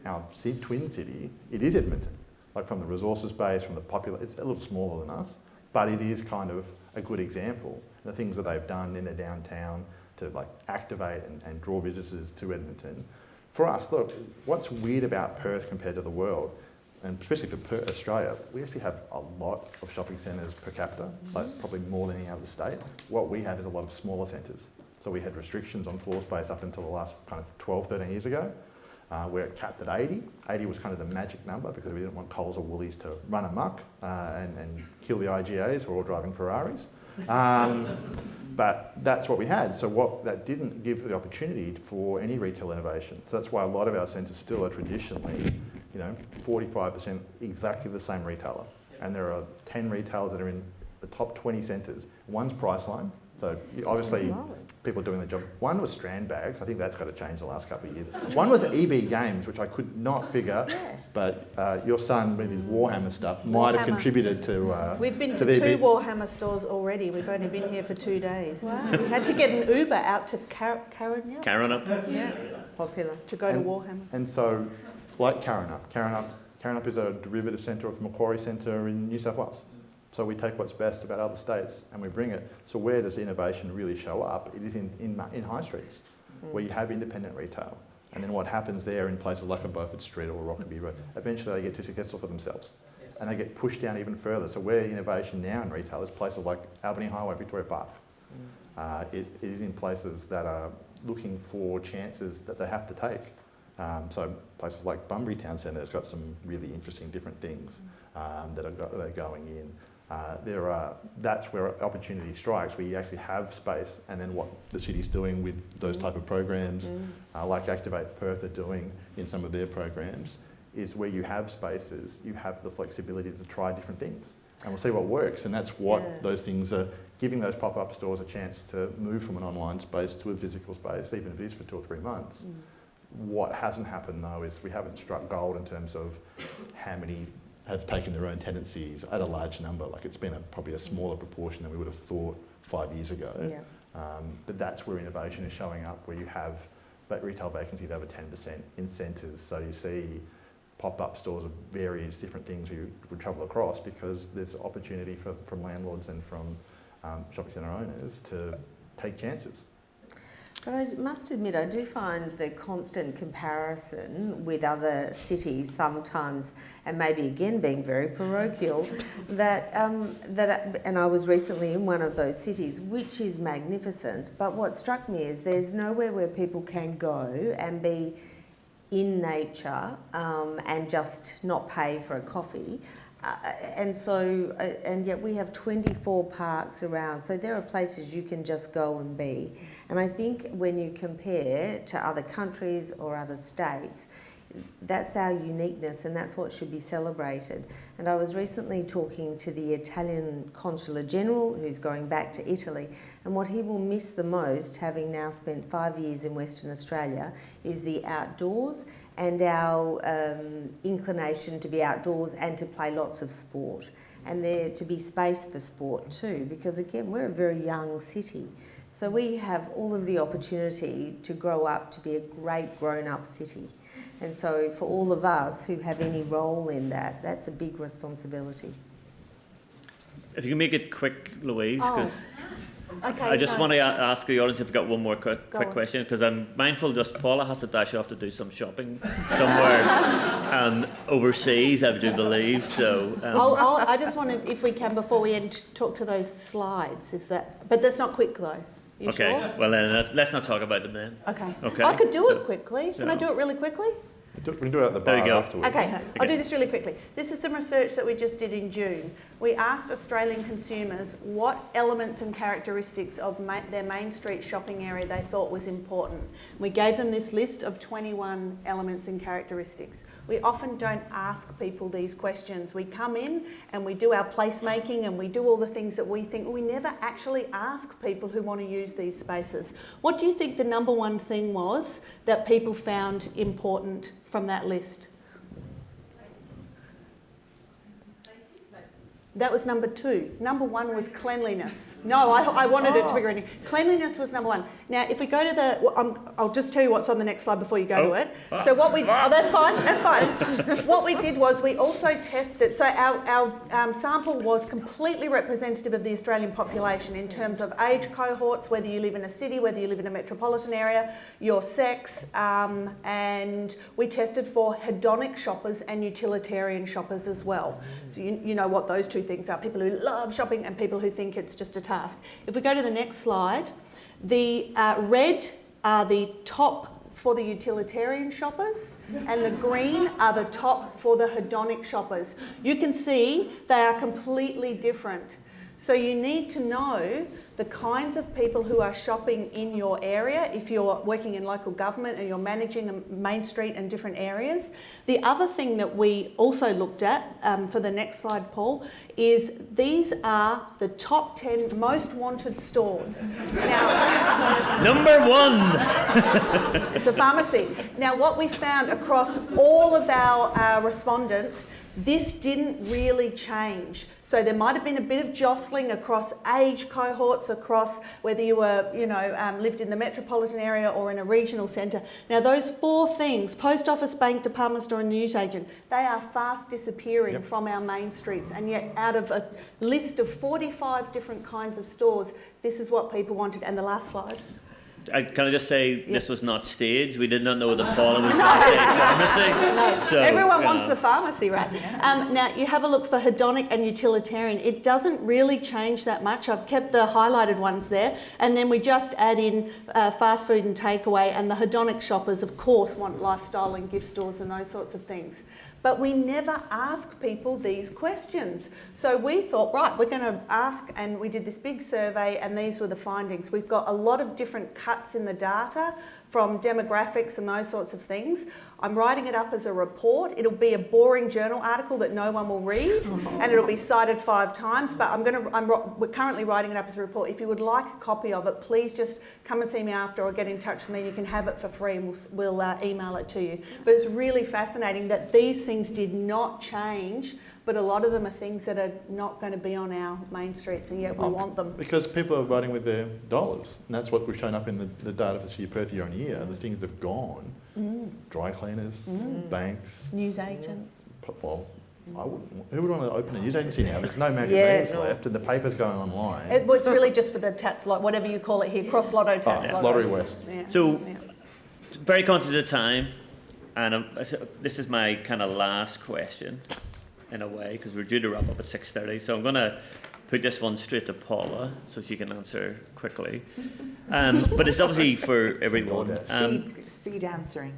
our twin city, it is Edmonton. Like, from the resources base, from the it's a little smaller than us, but it is kind of a good example. The things that they've done in their downtown to like activate and draw visitors to Edmonton. For us, look, what's weird about Perth compared to the world, and especially for Australia, we actually have a lot of shopping centres per capita, like probably more than any other state. What we have is a lot of smaller centres. So we had restrictions on floor space up until the last kind of 12, 13 years ago. We're capped at 80. 80 was kind of the magic number because we didn't want Coles or Woolies to run amok and kill the IGAs who are all driving Ferraris. But that's what we had. So what that didn't give the opportunity for any retail innovation. So that's why a lot of our centres still are traditionally, 45% exactly the same retailer. And there are 10 retailers that are in the top 20 centres. One's Priceline. So obviously people are doing the job. One was Strand Bags. I think that's got to change the last couple of years. One was EB Games, which I could not figure, but your son with his Warhammer stuff might have contributed to We've been to 2 Warhammer stores already. We've only been here for 2 days. Wow. We had to get an Uber out to Karen. Karen up. Yeah. Popular. To go to Warhammer. And so like Karrinyup. Karrinyup is a derivative centre of Macquarie Centre in New South Wales. So we take what's best about other states and we bring it. So where does innovation really show up? It is in high streets, where you have independent retail. And then what happens there in places like a Beaufort Street or Rockaby Road, eventually they get too successful for themselves. And they get pushed down even further. So where innovation now in retail is places like Albany Highway, Victoria Park. It is in places that are looking for chances that they have to take. So places like Bunbury Town Centre has got some really interesting different things that are going in. That's where opportunity strikes, where you actually have space, and then what the city's doing with those type of programs, like Activate Perth are doing in some of their programs, is where you have spaces, you have the flexibility to try different things. And we'll see what works, and that's what those things are giving those pop-up stores a chance to move from an online space to a physical space, even if it is for 2 or 3 months. What hasn't happened though is we haven't struck gold in terms of how many have taken their own tenancies at a large number. Like it's been probably a smaller proportion than we would have thought 5 years ago. But that's where innovation is showing up, where you have retail vacancies over 10% in centres. So you see pop-up stores of various different things you would travel across, because there's opportunity from landlords and from shopping centre owners to take chances. But I must admit, I do find the constant comparison with other cities sometimes, and maybe again being very parochial, and I was recently in one of those cities, which is magnificent, but what struck me is there's nowhere where people can go and be in nature and just not pay for a coffee. And yet we have 24 parks around, so there are places you can just go and be. And I think when you compare to other countries or other states, that's our uniqueness, and that's what should be celebrated. And I was recently talking to the Italian Consular General, who's going back to Italy, and what he will miss the most, having now spent 5 years in Western Australia, is the outdoors and our inclination to be outdoors and to play lots of sport, and there to be space for sport too, because again, we're a very young city. So we have all of the opportunity to grow up to be a great grown-up city. And so for all of us who have any role in that, that's a big responsibility. If you can make it quick, Louise, because Okay, I just want to ask the audience if we've got one more quick question, because I'm mindful just Paula has to dash off to do some shopping somewhere overseas, I do believe. So I just wanted, if we can, before we end, talk to those slides. But that's not quick though. You okay, sure? well then let's not talk about them then. Okay. I could do it quickly. Can I do it really quickly? We can do it at the bar afterwards. Okay, I'll do this really quickly. This is some research that we just did in June. We asked Australian consumers what elements and characteristics of their main street shopping area they thought was important. We gave them this list of 21 elements and characteristics. We often don't ask people these questions. We come in and we do our placemaking and we do all the things that we think. We never actually ask people who want to use these spaces. What do you think the number one thing was that people found important from that list? That was number 2. Number 1 was cleanliness. No, I wanted it to be green. Cleanliness was number 1. Now, if we go to I'll just tell you what's on the next slide before you go to it. So what we, that's fine. What we did was we also tested, so our sample was completely representative of the Australian population in terms of age cohorts, whether you live in a city, whether you live in a metropolitan area, your sex, and we tested for hedonic shoppers and utilitarian shoppers as well. So you know what those two things are, people who love shopping and people who think it's just a task. If we go to the next slide, the red are the top for the utilitarian shoppers and the green are the top for the hedonic shoppers. You can see they are completely different. So you need to know the kinds of people who are shopping in your area if you're working in local government and you're managing a main street and different areas. The other thing that we also looked at, for the next slide, Paul, is these are the top 10 most wanted stores. Now, number 1. It's a pharmacy. Now, what we found across all of our respondents, this didn't really change. So there might have been a bit of jostling across age cohorts, spots across whether you were, lived in the metropolitan area or in a regional centre. Now those 4 things, post office, bank, department store and newsagent, they are fast disappearing from our main streets, and yet out of a list of 45 different kinds of stores, this is what people wanted. And the last slide. Can I just say this was not staged? We did not know that Paula was going to say pharmacy. No, so, everyone wants a pharmacy, right? Now, you have a look for hedonic and utilitarian. It doesn't really change that much. I've kept the highlighted ones there. And then we just add in fast food and takeaway, and the hedonic shoppers, of course, want lifestyle and gift stores and those sorts of things. But we never ask people these questions. So we thought, right, we're going to ask, and we did this big survey, and these were the findings. We've got a lot of different cuts in the data from demographics and those sorts of things. I'm writing it up as a report. It'll be a boring journal article that no one will read, and it'll be cited 5 times, but we're currently writing it up as a report. If you would like a copy of it, please just come and see me after or get in touch with me. You can have it for free, and we'll email it to you. But it's really fascinating that these things did not change, but a lot of them are things that are not going to be on our main streets, and yet we want them. Because people are voting with their dollars, and that's what we've shown up in the data for Perth year on year. The things that have gone, dry cleaners, banks, newsagents. Well, who would want to open a news agency now? There's no magazines left, and the paper's going online. It's really just for the tats lot, whatever you call it here, cross lotto tats lotto. Lottery West. Yeah. So, very conscious of time, and this is my kind of last question, in a way, because we're due to wrap up at 6:30. So I'm going to put this one straight to Paula, so she can answer quickly. But it's obviously for everyone. Speed answering.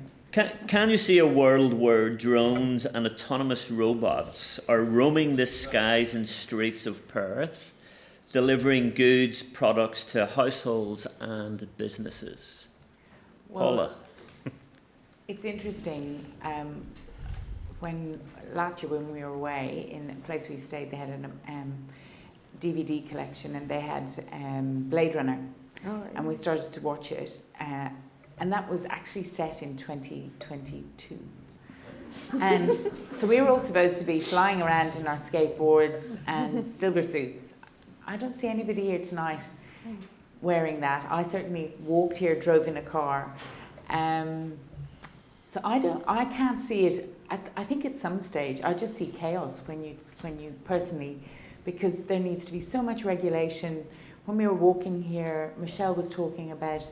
Can you see a world where drones and autonomous robots are roaming the skies and streets of Perth, delivering goods, products to households and businesses? Paula. It's interesting. Last year when we were away, in a place we stayed, they had a DVD collection, and they had Blade Runner. And we started to watch it. And that was actually set in 2022. And so we were all supposed to be flying around in our skateboards and silver suits. I don't see anybody here tonight wearing that. I certainly walked here, drove in a car. So I can't see it. I think at some stage I just see chaos when you personally, because there needs to be so much regulation. When we were walking here, Michelle was talking about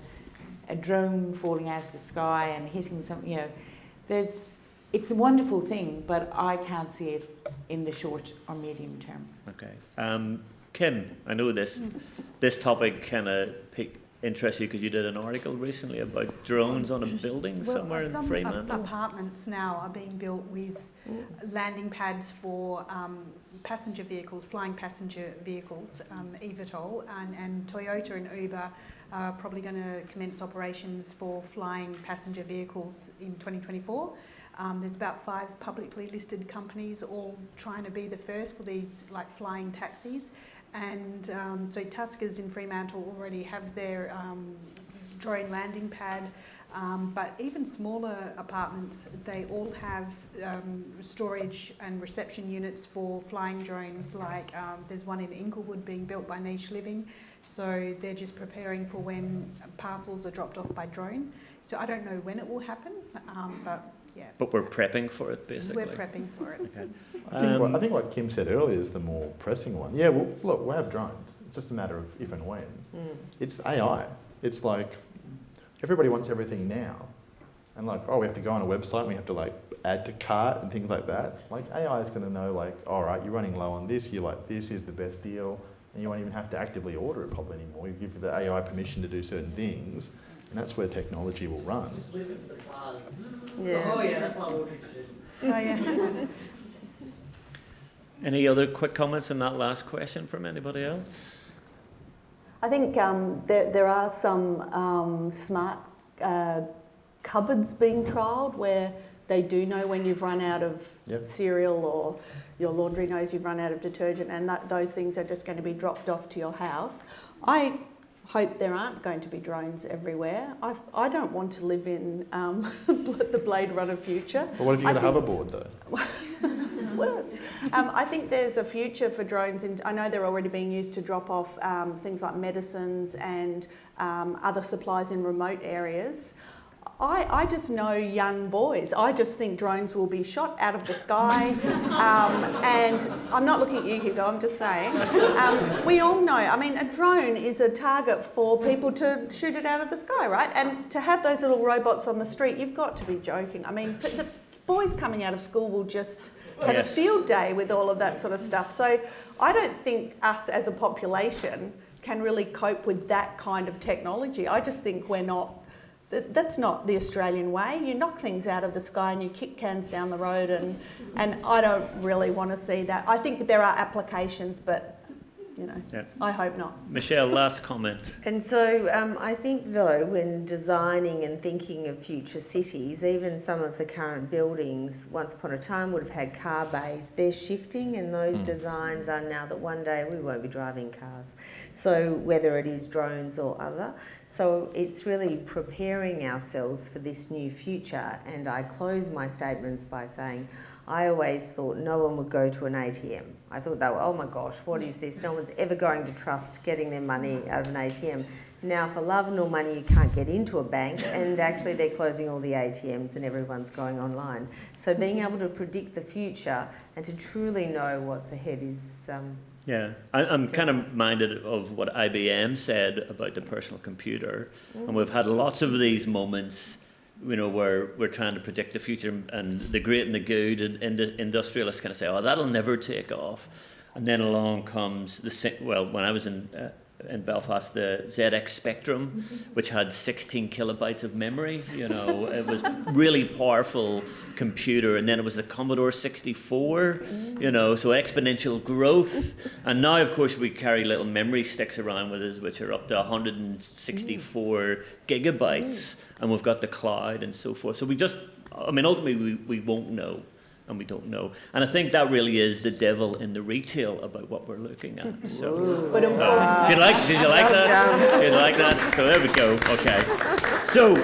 a drone falling out of the sky and hitting something. It's a wonderful thing, but I can't see it in the short or medium term. Okay. Kim, I know this topic kind of interests you because you did an article recently about drones on a building somewhere in Fremantle. Some apartments now are being built with landing pads for passenger vehicles, flying passenger vehicles. eVTOL and Toyota and Uber are probably going to commence operations for flying passenger vehicles in 2024. There's about 5 publicly listed companies all trying to be the first for these flying taxis. And so Tuskers in Fremantle already have their drone landing pad, but even smaller apartments, they all have storage and reception units for flying drones. There's one in Inglewood being built by Niche Living, so they're just preparing for when parcels are dropped off by drone. So I don't know when it will happen, but yeah. But we're prepping for it, basically. We're prepping for it. Okay. I think what Kim said earlier is the more pressing one. Yeah, well, look, we have drones. It's just a matter of if and when. It's AI. It's like everybody wants everything now. And we have to go on a website and we have to add to cart and things like that. AI is going to know all right, you're running low on this, you like this, is the best deal. And you won't even have to actively order it probably anymore. You give the AI permission to do certain things. And that's where technology will run. Just listen to the buzz. Yeah. Oh yeah, that's my water tradition. Oh, yeah. Any other quick comments on that last question from anybody else? I think there are some smart cupboards being trialled where they do know when you've run out of cereal, or your laundry knows you've run out of detergent, and those things are just going to be dropped off to your house. I hope there aren't going to be drones everywhere. I don't want to live in the Blade Runner future. But what if you get a hoverboard though? worse. I think there's a future for drones. I know they're already being used to drop off things like medicines and other supplies in remote areas. I just know young boys. I just think drones will be shot out of the sky. And I'm not looking at you, Hugo, I'm just saying. We all know, I mean, a drone is a target for people to shoot it out of the sky, right? And to have those little robots on the street, you've got to be joking. I mean, the boys coming out of school will just have a field day with all of that sort of stuff. So I don't think us as a population can really cope with that kind of technology. I just think that's not the Australian way. You knock things out of the sky and you kick cans down the road, and I don't really want to see that. I think there are applications, but I hope not. Michelle, last comment. And so I think, though, when designing and thinking of future cities, even some of the current buildings once upon a time would have had car bays. They're shifting, and those designs are now that one day we won't be driving cars. So whether it is drones or other. So it's really preparing ourselves for this new future. And I close my statements by saying, I always thought no one would go to an ATM. I thought they were, oh my gosh, what is this? No one's ever going to trust getting their money out of an ATM. Now, for love nor money, you can't get into a bank, and actually they're closing all the ATMs and everyone's going online. So being able to predict the future and to truly know what's ahead is... I'm kind of minded of what IBM said about the personal computer, and we've had lots of these moments, where we're trying to predict the future, and the great and the good, and the industrialists kind of say, oh, that'll never take off. And then along comes when I was in Belfast, the ZX Spectrum, which had 16 kilobytes of memory. It was really powerful computer, and then it was the Commodore 64, so exponential growth. And now, of course, we carry little memory sticks around with us, which are up to 164 gigabytes, and we've got the cloud and so forth. So ultimately we won't know. And we don't know. And I think that really is the devil in the retail about what we're looking at. So, did you like that? Did you like that? So there we go. Okay. So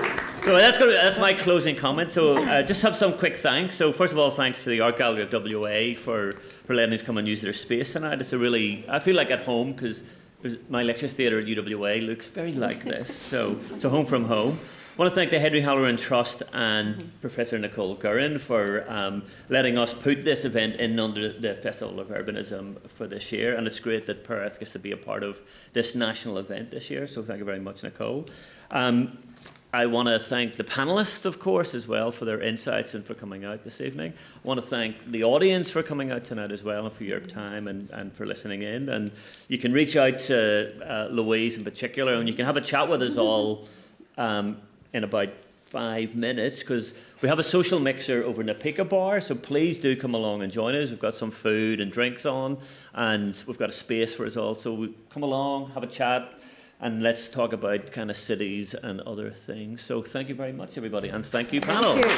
that's my closing comment. So just have some quick thanks. So first of all, thanks to the Art Gallery of WA for letting us come and use their space tonight. I feel like at home, because my lecture theatre at UWA looks very like this. So home from home. I want to thank the Henry Halloran Trust and Professor Nicole Gurin for letting us put this event in under the Festival of Urbanism for this year, and it's great that Perth gets to be a part of this national event this year, so thank you very much, Nicole. I want to thank the panellists, of course, as well, for their insights and for coming out this evening. I want to thank the audience for coming out tonight as well, and for your time and for listening in. And you can reach out to Louise in particular, and you can have a chat with us all in about 5 minutes, because we have a social mixer over in the Pika Bar, so please do come along and join us. We've got some food and drinks on, and we've got a space for us all. So come along, have a chat, and let's talk about kind of cities and other things. So thank you very much, everybody, and thank you, panel. Thank you.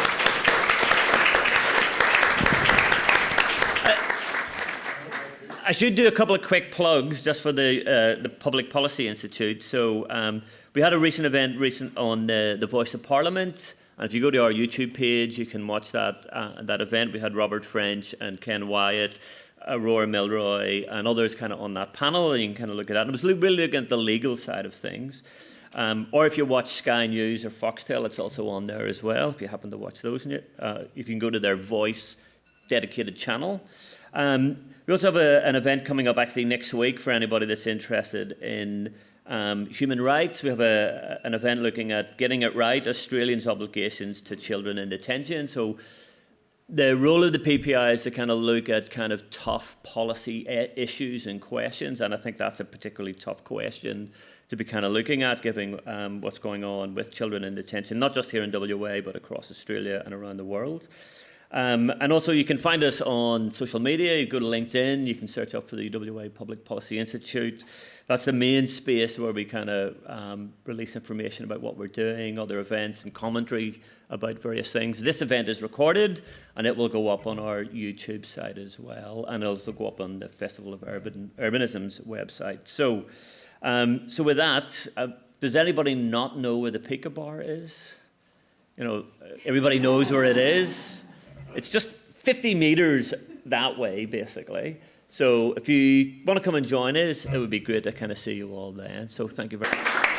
I should do a couple of quick plugs just for the Public Policy Institute. So we had a recent event on the Voice of Parliament, and if you go to our YouTube page, you can watch that event. We had Robert French and Ken Wyatt, Aurora Milroy, and others kind of on that panel, and you can kind of look at that. It was really looking at the legal side of things. Or if you watch Sky News or Foxtel, it's also on there as well, if you happen to watch those. If you can go to their Voice dedicated channel. We also have an event coming up actually next week for anybody that's interested in human rights. We have an event looking at getting it right, Australians' obligations to children in detention. So the role of the PPI is to kind of look at kind of tough policy issues and questions, and I think that's a particularly tough question to be kind of looking at, given what's going on with children in detention, not just here in WA, but across Australia and around the world. And also you can find us on social media. You go to LinkedIn, you can search up for the WA Public Policy Institute. That's the main space where we kind of release information about what we're doing, other events and commentary about various things. This event is recorded and it will go up on our YouTube site as well, and it'll also go up on the Festival of Urbanism's website. So with that, does anybody not know where the Pika Bar is? Everybody knows where it is. It's just 50 meters that way, basically. So if you want to come and join us, it would be great to kind of see you all then. So thank you very much.